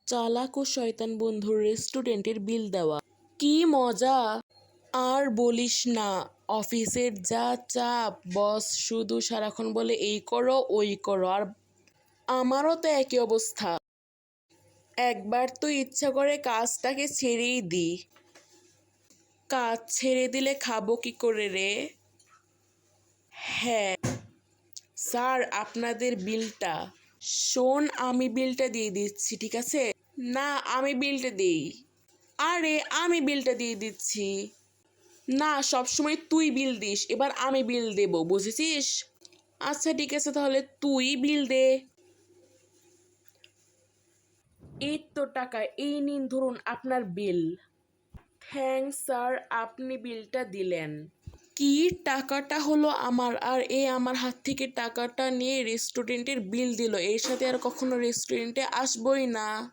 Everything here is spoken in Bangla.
চালাক ও শয়তান বন্ধুর রেস্টুরেন্টের বিল দেওয়া। কি মজা! আর বলিস না, অফিসের যা চাপ, বস শুধু সারাক্ষণ বলে এই করো ওই করো, আর আমারও তো একই অবস্থা। একবার তো ইচ্ছা করে কাজটাকে ছেড়েই দিই। কাজ ছেড়ে দিলে খাবো কি করে রে? হ্যাঁ স্যার, আপনাদের বিলটা। শোন, আমি বিলটা দিয়ে দিচ্ছি, ঠিক আছে? না, আমি বিলটা দিই। আরে আমি বিলটা দিয়ে দিচ্ছি। না, সবসময় তুই বিল দিস, এবার আমি বিল দেব, বুঝেছিস? আচ্ছা ঠিক আছে, তাহলে তুই বিল দে। এই তো টাকা, এই নিন, ধরুন আপনার বিল। থ্যাঙ্কস স্যার, আপনি বিলটা দিলেন। কি, টাকাটা হলো আমার, আর এ আমার হাত থেকে টাকাটা নিয়ে রেস্টুরেন্টের বিল দিল, এর সাথে আর কখনো রেস্টুরেন্টে আসবই না।